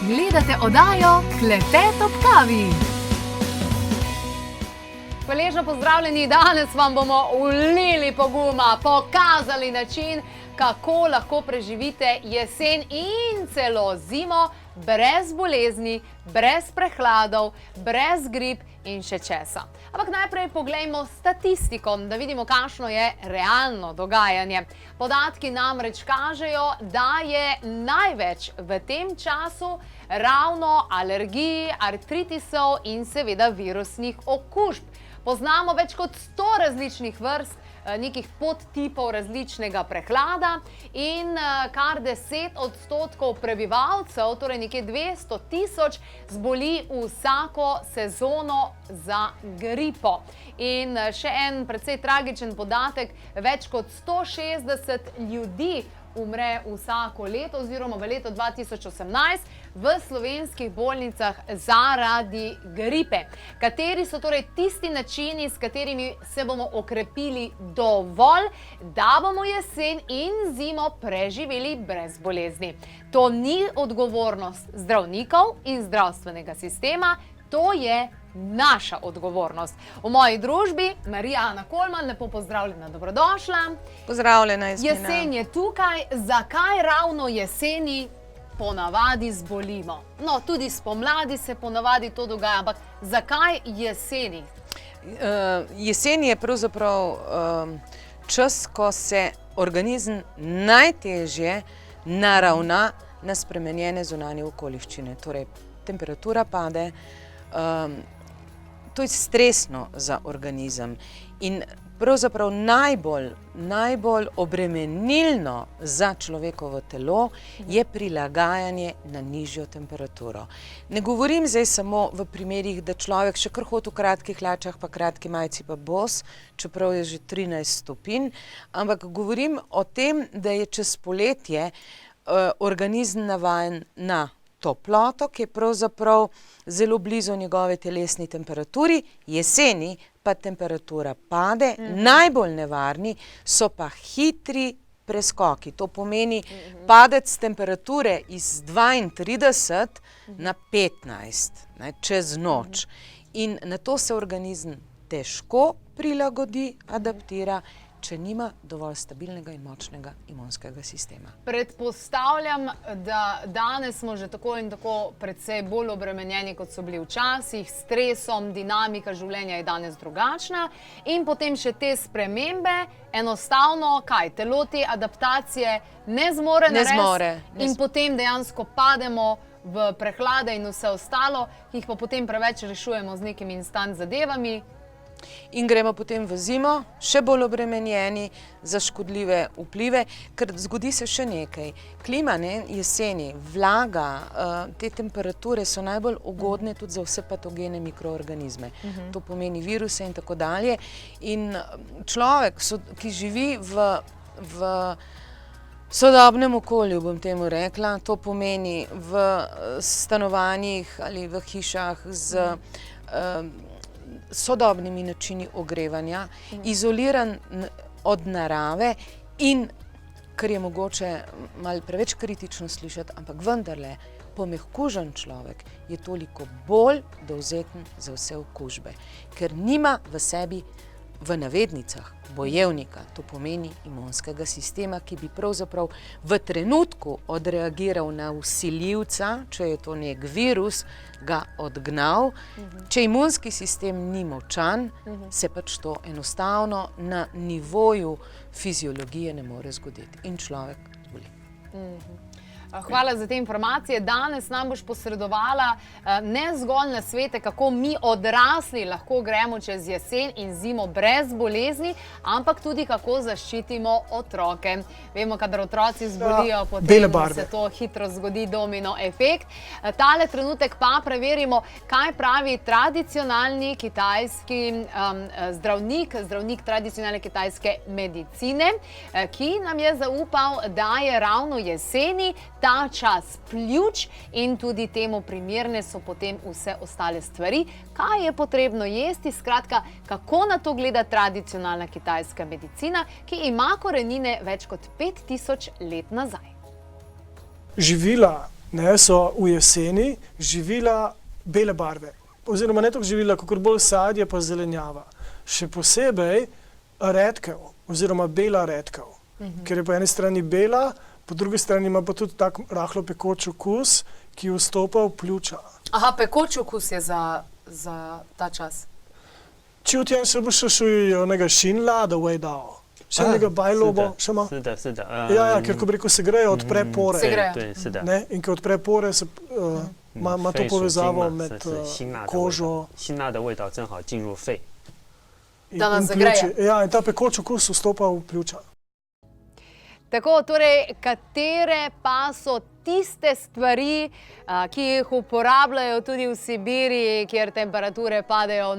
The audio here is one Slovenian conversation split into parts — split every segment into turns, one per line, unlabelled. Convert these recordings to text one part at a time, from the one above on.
Gledate oddajo Klepet ob kavi.
Hvaležno pozdravljeni, danes vam bomo vlili poguma, pokazali način, kako lahko preživite jesen in celo zimo brez bolezni, brez prehladov, brez grip in še česa. Ampak najprej poglejmo statistiko, da vidimo, kakšno je realno dogajanje. Podatki namreč kažejo, da je največ v tem času ravno alergij, artritisov in seveda virusnih okužb. Poznamo več kot 100 različnih vrst, nekih podtipov različnega prehlada in kar 10% prebivalcev, torej nekje 200 tisoč, zboli vsako sezono za gripo. In še en precej tragičen podatek, več kot 160 ljudi umre vsako leto oziroma v letu 2018 v slovenskih bolnicah zaradi gripe. Kateri so torej tisti načini, s katerimi se bomo okrepili dovolj, da bomo jesen in zimo preživeli brez bolezni? To ni odgovornost zdravnikov in zdravstvenega sistema, to je naša odgovornost. V moji družbi Marija Ana Kolman, lepo pozdravljena, dobrodošla.
Pozdravljena, Jasmina.
Jesen je tukaj, zakaj ravno jeseni ponavadi zbolimo? No, tudi spomladi se ponavadi to dogaja, ampak zakaj jeseni?
Jesen je pravzaprav čas, ko se organizem najtežje naravna na spremenjene zunanje okoliščine. Torej, temperatura pade, to je stresno za organizem in pravzaprav najbolj obremenilno za človekovo telo je prilagajanje na nižjo temperaturo. Ne govorim zdaj samo v primerih, da človek še kar hodi v kratkih hlačah, pa kratki majici pa bos, čeprav je že 13 stopinj, ampak govorim o tem, da je čez poletje organizem navajen na toploto, ki je pravzaprav zelo blizu njegove telesni temperaturi, jeseni pa temperatura pade, najbolj nevarni so pa hitri preskoki. To pomeni padec temperature iz 32 na 15, čez noč. In na to se organizem težko prilagodi, adaptira, če nima dovolj stabilnega in močnega imunskega sistema.
Predpostavljam, da danes smo že tako in tako precej bolj obremenjeni, kot so bili včasih, s stresom, dinamika življenja je danes drugačna in potem še te spremembe, enostavno, telo te adaptacije ne zmore narediti in potem dejansko pademo v prehlade in vse ostalo, ki jih pa potem preveč rešujemo z nekimi instant zadevami.
In gremo potem v zimo, še bolj obremenjeni za škodljive vplive, ker zgodi se še nekaj. Klima jeseni, vlaga, te temperature so najbolj ugodne tudi za vse patogene mikroorganizme. To pomeni viruse in tako dalje. In človek, ki živi v sodobnem okolju, bom temu rekla, to pomeni v stanovanjih ali v hišah z sodobnimi načini ogrevanja, izoliran od narave in, kar je mogoče malo preveč kritično slišati, ampak vendarle, pomehkužen človek je toliko bolj dovzeten za vse okužbe, ker nima v sebi, v navednicah, bojevnika, to pomeni imunskega sistema, ki bi pravzaprav v trenutku odreagiral na vsiljivca, če je to nek virus, ga odgnal. Če imunski sistem ni močan, se pač to enostavno na nivoju fiziologije ne more zgoditi in človek zboli.
Hvala za te informacije. Danes nam boš posredovala ne zgolj nasvete, kako mi odrasli lahko gremo čez jesen in zimo brez bolezni, ampak tudi kako zaščitimo otroke. Vemo, kadar otroci zbolijo, potem se to hitro zgodi domino efekt. Tale trenutek pa preverimo, kaj pravi tradicionalni kitajski zdravnik tradicionalne kitajske medicine, ki nam je zaupal, da je ravno jeseni ta čas pljuč in tudi temu primerne so potem vse ostale stvari. Kaj je potrebno jesti? Skratka, kako na to gleda tradicionalna kitajska medicina, ki ima korenine več kot 5000 let nazaj.
Živila ne, so v jeseni živila bele barve. Oziroma ne toliko živila, kakor bolj sadje pa zelenjava. Še posebej redkev, oziroma bela redkev, ker je po eni strani bela, po drugi strani ima pa tudi tak rahlo pekoč okus, ki vstopa v pljuča.
Aha, pekoč okus je za ta čas.
秋天是不是属于有那个辛辣的味道？像那个白萝卜是吗？
是的，是的。
Ja, ker ko bi rekel, se grejo, odpre pore.
Se grejo.
对，是的。
Ne? In ko odpre pore, ima to povezavo med
是辛辣的味道
kožo
辛辣的味道正好进入肺。
in,
Da nas
in
zagreje.
pljuči. Ja, in ta pekoč okus vstopa v pljuča.
Tako, torej, katere pa so tiste stvari, ki jih uporabljajo tudi v Sibiriji, kjer temperature padejo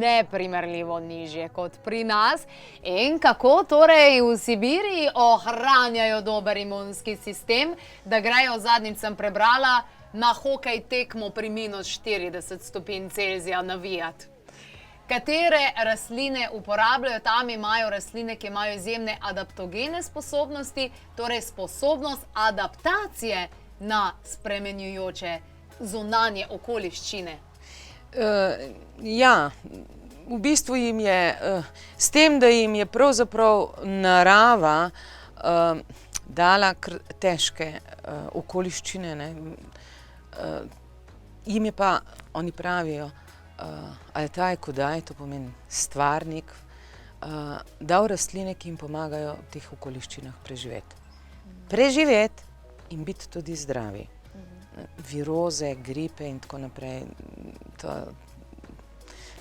neprimerljivo nižje kot pri nas, in kako torej v Sibiriji ohranjajo dober imunski sistem, da grejo, zadnjič sem prebrala, na hokej tekmo pri -40 stopinj Celzija navijati. Katere rastline uporabljajo? Tam imajo rastline, ki imajo izjemne adaptogene sposobnosti, torej sposobnost adaptacije na spremenjujoče zunanje okoliščine.
Ja, v bistvu jim je, s tem, da jim je pravzaprav narava dala težke okoliščine, ne, jim je pa, oni pravijo, Altaj Kudaj, to pomeni stvarnik, dal rastline, ki jim pomagajo v teh okoliščinah preživeti. Preživeti in biti tudi zdravi. Viroze, gripe in tako naprej.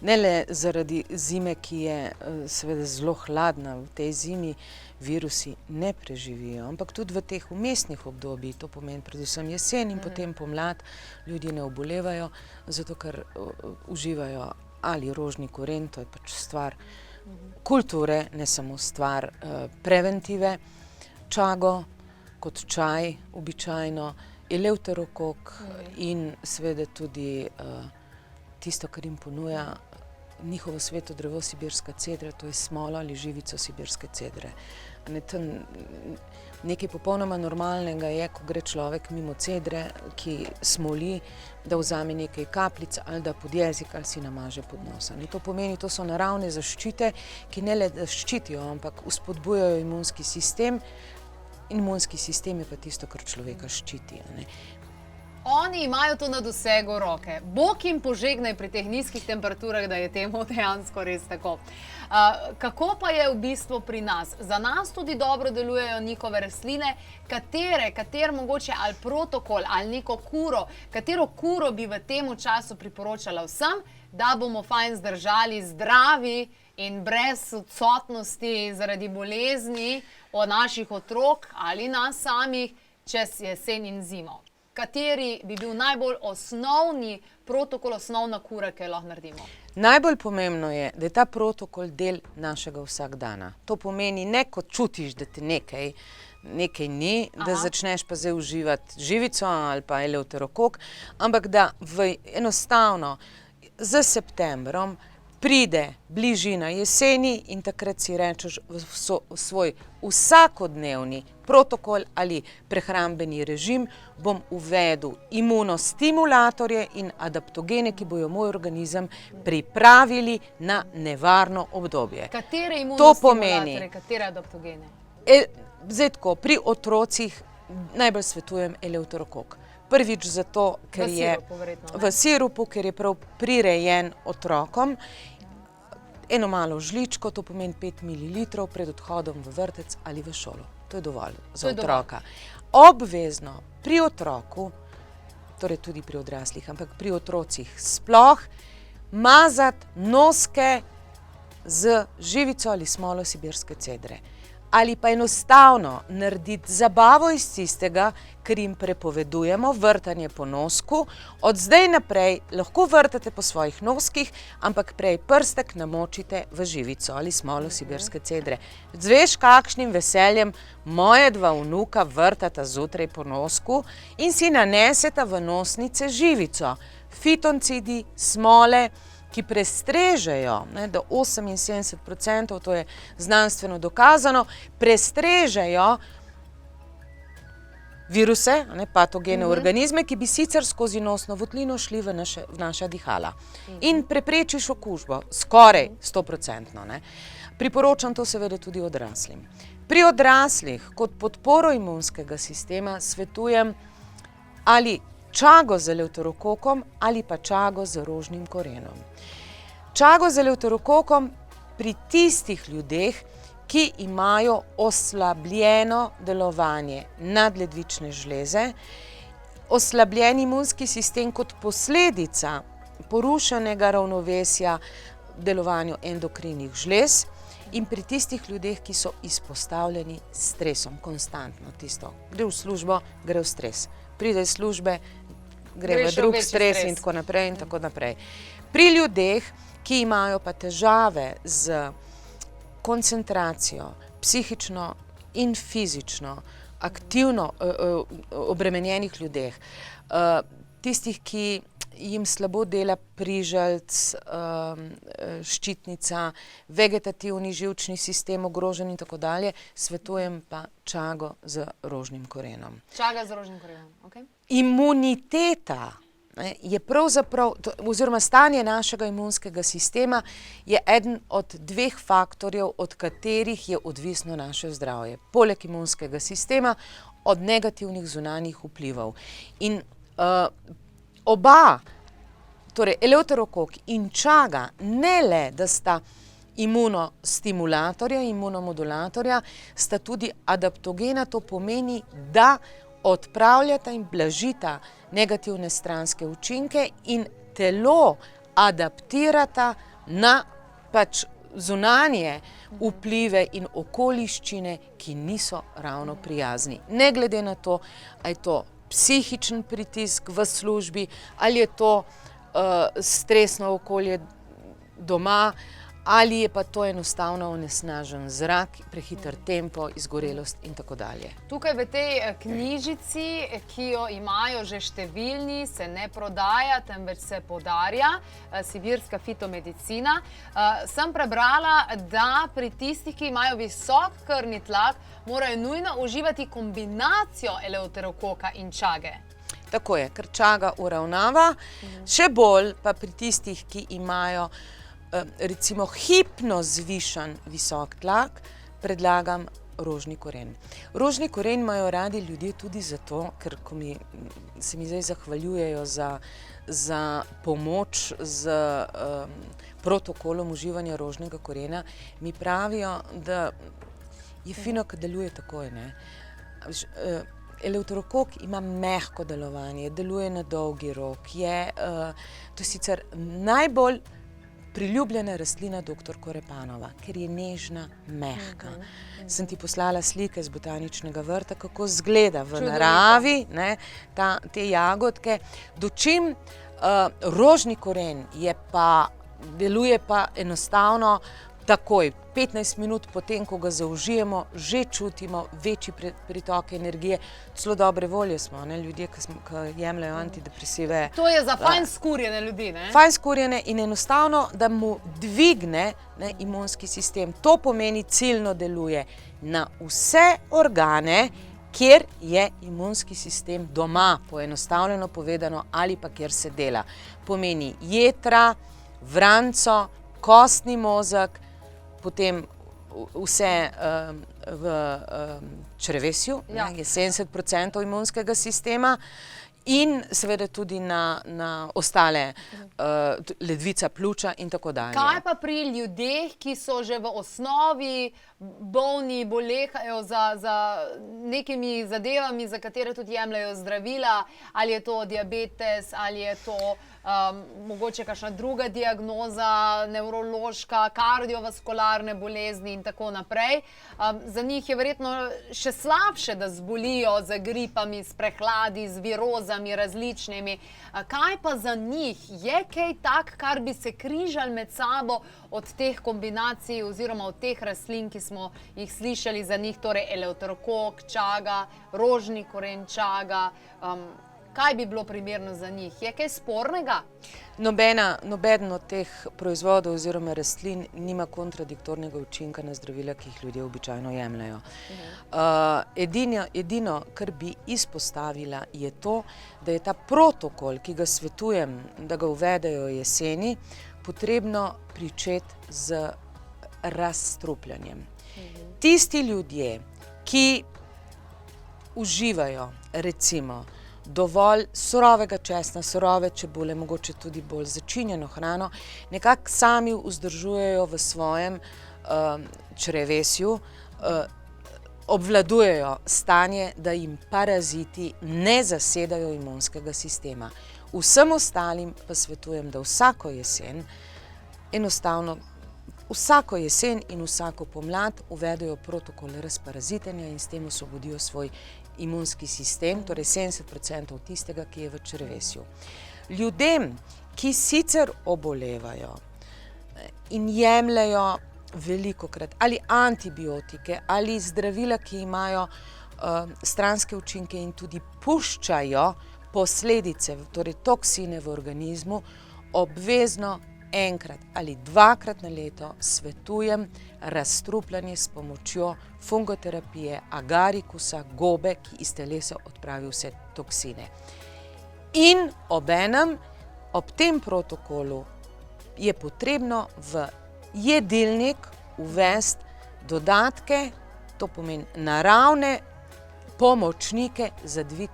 Ne le zaradi zime, ki je seveda zelo hladna, v tej zimi virusi ne preživijo, ampak tudi v teh vmesnih obdobjih, to pomeni predvsem jesen in potem pomlad, ljudje ne obolevajo, zato ker uživajo ali rožni koren, to je pač stvar kulture, ne samo stvar preventive, čago kot čaj običajno, eleuterokok in seveda tudi tisto, kar jim ponuja njihovo sveto drevo sibirska cedra, to je smola ali živico sibirske cedre. Nekaj popolnoma normalnega je, ko gre človek mimo cedre, ki smoli, da vzame nekaj kapljic ali da pod jezik ali si namaže pod nos. To pomeni, to so naravne zaščite, ki ne le da ščitijo, ampak vzpodbujajo imunski sistem. Imunski sistem je pa tisto, kar človeka ščiti.
Oni imajo to na dosegu roke. Bog jim požegnaj pri teh nizkih temperaturah, da je temu dejansko res tako. Kako pa je v bistvu pri nas? Za nas tudi dobro delujejo njihove rastline. Kater mogoče ali protokol ali neko kuro, katero kuro bi v tem času priporočala vsem, da bomo fajn zdržali zdravi in brez odsotnosti zaradi bolezni od naših otrok ali nas samih čez jesen in zimo. Kateri bi bil najbolj osnovni protokol, osnovna kura, ki jo lahko naredimo?
Najbolj pomembno je, da je ta protokol del našega vsakdana. To pomeni, ne kot čutiš, da te nekaj ni, da začneš pa zdaj uživati živico ali pa eleuterokok, ampak da enostavno z septembrom pride bližina jeseni in takrat si rečeš v svoj vsakodnevni protokol ali prehrambeni režim bom uvedel imunostimulatorje in adaptogene, ki bojo moj organizem pripravili na nevarno obdobje.
Katere imunostimulatorje, katere adaptogene?
Zdaj tako, pri otrocih najbolj svetujem eleuterokok. Prvič zato, ker je v sirupu, ker je prav prirejen otrokom, eno malo žličko, to pomeni 5 ml pred odhodom v vrtec ali v šolo. To je dovolj za otroka. Obvezno pri otroku, torej tudi pri odraslih, ampak pri otrocih sploh, mazati noske z živico ali smolo sibirske cedre. Ali pa enostavno narediti zabavo iz tistega, ker jim prepovedujemo vrtanje po nosku. Od zdaj naprej lahko vrtate po svojih noskih, ampak prej prstek namočite v živico ali smolo sibirske cedre. Zveš, kakšnim veseljem moje dva vnuka vrtata zjutraj po nosku in si naneseta v nosnice živico. Fitoncidi, smole, ki prestrežejo, do 78%, to je znanstveno dokazano, prestrežejo viruse, patogene organizme, ki bi sicer skozi nosno votlino šli v naša dihala. In preprečiš okužbo, skoraj 100%. Ne. Priporočam to seveda tudi odraslim. Pri odraslih kot podporo imunskega sistema svetujem ali čago z eleuterokokom ali pa čago z rožnim korenom. Čago z eleuterokokom pri tistih ljudeh, ki imajo oslabljeno delovanje nadledvične žleze, oslabljen imunski sistem kot posledica porušenega ravnovesja delovanju endokrinih žlez in pri tistih ljudeh, ki so izpostavljeni stresom, konstantno tisto. Gre v službo, gre v stres. Pride iz službe, gre v drug stres in tako naprej in tako naprej. Pri ljudeh, ki imajo pa težave z koncentracijo, psihično in fizično, aktivno obremenjenih ljudeh, tistih, ki jim slabo dela prižalc, ščitnica, vegetativni živčni sistem ogrožen in tako dalje, svetujem pa čago z rožnim korenom.
Čaga z rožnim korenom, ok.
Imuniteta je pravzaprav, oziroma stanje našega imunskega sistema je eden od dveh faktorjev, od katerih je odvisno naše zdravje. Poleg imunskega sistema od negativnih zunanjih vplivov. In oba, torej eleuterokok in čaga, ne le, da sta imunostimulatorja, imunomodulatorja, sta tudi adaptogena, to pomeni, da odpravljata in blažita negativne stranske učinke in telo adaptirata na pač zunanje vplive in okoliščine, ki niso ravno prijazni. Ne glede na to, ali je to psihičen pritisk v službi, ali je to stresno okolje doma, ali je pa to enostavno onesnažen zrak, prehiter tempo, izgorelost in tako dalje.
Tukaj v tej knjižici, ki jo imajo že številni, se ne prodaja, temveč se podarja, Sibirska fitomedicina, sem prebrala, da pri tistih, ki imajo visok krvni tlak, morajo nujno uživati kombinacijo eleuterokoka in čage.
Tako je, ker čaga uravnava, še bolj pa pri tistih, ki imajo recimo hipno zvišan visok tlak, predlagam rožni koren. Rožni koren imajo radi ljudje tudi zato, ker ko se mi zdaj zahvaljujejo za pomoč z protokolom uživanja rožnega korena, mi pravijo, da je fino, ko deluje takoj. Eleuterokok ima mehko delovanje, deluje na dolgi rok, to je sicer najbolj priljubljena rastlina dr. Korepanova, ker je nežna, mehka. Sem ti poslala slike z botaničnega vrta, kako izgleda v naravi, te jagodke. Dočim rožni koren deluje pa enostavno takoj, 15 minut potem, ko ga zaužijemo, že čutimo večji pritok energije, celo dobre volje smo, ljudje, ki jemljajo antidepresive.
To je za fajn skurjene ljudi, ne?
Fajn skurjene in enostavno, da mu dvigne imunski sistem. To pomeni, ciljno deluje na vse organe, kjer je imunski sistem doma, poenostavljeno povedano, ali pa kjer se dela. Pomeni jetra, vranco, kostni mozek, potem vse v črevesju, je 70% imunskega sistema in seveda tudi na ostale ledvica, pljuča in tako dalje.
Kaj pa pri ljudeh, ki so že v osnovi bolni, bolehajo za nekimi zadevami, za katere tudi jemljajo zdravila, ali je to diabetes, ali je to mogoče kakšna druga diagnoza, nevrološka, kardiovaskularne bolezni in tako naprej. Za njih je verjetno še slabše, da zbolijo z gripami, s prehladi, z virozami različnimi. Kaj pa za njih? Je kaj tak, kar bi se križali med sabo od teh kombinacij oziroma od teh rastlin, ki smo jih slišali za njih, torej eleuterokok, čaga, rožni koren čaga? Kaj bi bilo primerno za njih? Je kaj spornega?
Nobeden od teh proizvodov oziroma rastlin nima kontradiktornega učinka na zdravila, ki jih ljudje običajno jemljajo. Edino, kar bi izpostavila, je to, da je ta protokol, ki ga svetujem, da ga uvedejo jeseni, potrebno pričeti z razstrupljanjem. Tisti ljudje, ki uživajo, recimo, dovolj surovega česna, surove čebule, mogoče tudi bolj začinjeno hrano, nekako sami vzdržujejo v svojem črevesju, obvladujejo stanje, da jim paraziti ne zasedajo imunskega sistema. Vsem ostalim pa svetujem, da vsako jesen in vsako pomlad uvedejo protokol razparazitenja in s tem osvobodijo svoj imunski sistem, torej 70% tistega, ki je v črevesju. Ljudem, ki sicer obolevajo in jemljajo velikokrat ali antibiotike ali zdravila, ki imajo stranske učinke in tudi puščajo posledice, torej toksine v organizmu, obvezno enkrat ali dvakrat na leto svetujem razstrupljanje s pomočjo fungoterapije, agarikusa, gobe, ki iz telesa odpravi vse toksine. In obenem, ob tem protokolu je potrebno v jedilnik uvesti dodatke, to pomeni naravne pomočnike za dvig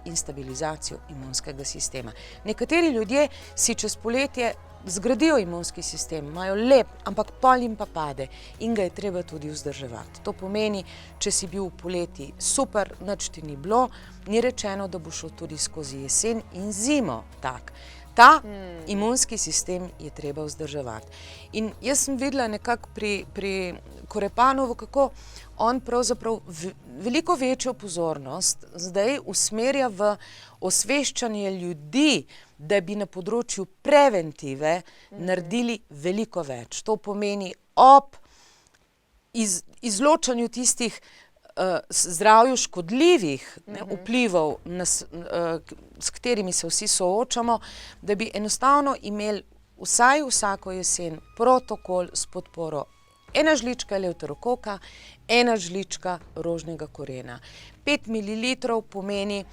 in stabilizacijo imunskega sistema. Nekateri ljudje si čez poletje zgradijo imunski sistem, imajo lep, ampak pol jim pa pade in ga je treba tudi vzdrževati. To pomeni, če si bil v poleti super, nič ti ni bilo, ni rečeno, da bo šel tudi skozi jesen in zimo tak. Ta imunski sistem je treba vzdrževati. In jaz sem videla nekako pri Korepanovu, kako on pravzaprav veliko večjo pozornost zdaj usmerja v osveščanje ljudi, da bi na področju preventive naredili veliko več. To pomeni ob izločanju tistih zdravju škodljivih vplivov, s katerimi se vsi soočamo, da bi enostavno imeli vsaj vsako jesen protokol s podporo 1 žlička eleuterokoka, 1 žlička rožnega korena. 5 ml pomeni,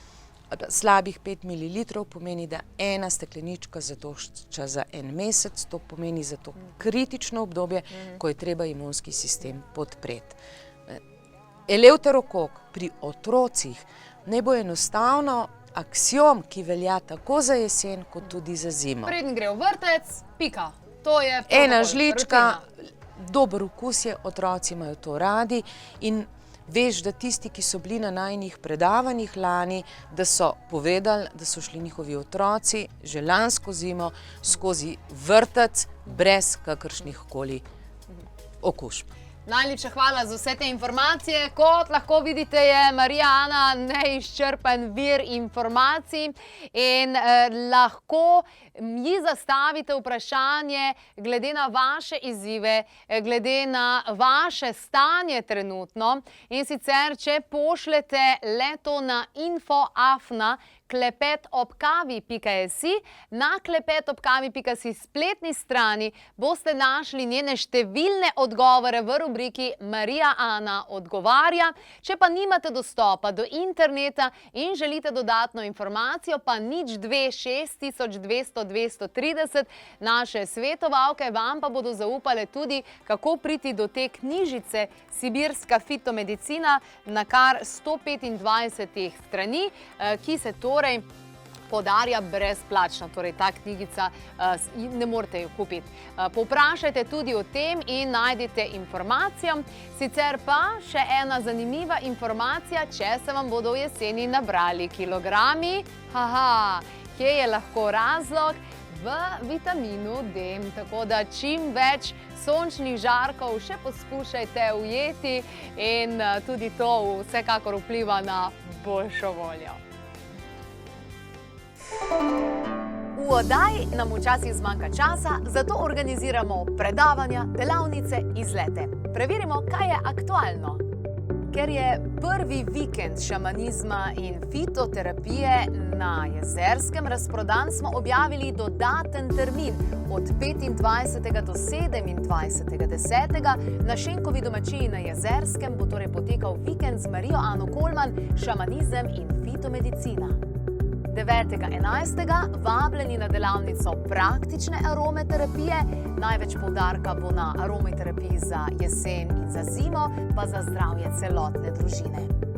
slabih 5 ml pomeni, da 1 steklenička zadošča za 1 mesec, to pomeni za to kritično obdobje, ko je treba imunski sistem podpreti. Eleuterokok pri otrocih naj bo enostavno aksiom, ki velja tako za jesen, kot tudi za zimo.
Preden gre v vrtec, pika. To je
1 žlička, dober okus je, otroci imajo to radi in veš, da tisti, ki so bili na najinih predavanjih lani, da so povedali, da so šli njihovi otroci že lansko zimo skozi vrtec brez kakršnih koli okužb.
Najlepša hvala za vse te informacije. Kot lahko vidite, je Marija Ana neizčrpen vir informacij in lahko ji zastavite vprašanje glede na vaše izzive, glede na vaše stanje trenutno. In sicer, če pošljete le-to na info@klepetobkavi.si, na klepetobkavi.si spletni strani boste našli njene številne odgovore v rubriki Marija Ana odgovarja. Če pa nimate dostopa do interneta in želite dodatno informacijo, pa 02 6200 230, naše svetovalke vam pa bodo zaupale tudi, kako priti do te knjižice Sibirska fitomedicina na kar 125 strani, ki se torej podarja brezplačno. Torej, ta knjigica ne morete jo kupiti. Povprašajte tudi o tem in najdite informacijo. Sicer pa še ena zanimiva informacija, če se vam bodo v jeseni nabrali kilogrami. Kje je lahko razlog? V vitaminu D. Tako da čim več sončnih žarkov še poskušajte ujeti in tudi to vsekakor vpliva na boljšo voljo. V oddaji nam včasih zmanjka časa, zato organiziramo predavanja, delavnice, izlete. Preverimo, kaj je aktualno. ker je prvi vikend šamanizma in fitoterapije na Jezerskem razprodan, smo objavili dodaten termin od 25. do 27.10. Na Šenkovi domačiji na Jezerskem bo torej potekal vikend z Marijo Ano Kolman, šamanizem in fitomedicina. 9.11. vabljeni na delavnico praktične arometerapije. Največ poudarka bo na arometerapiji za jesen in za zimo, pa za zdravje celotne družine.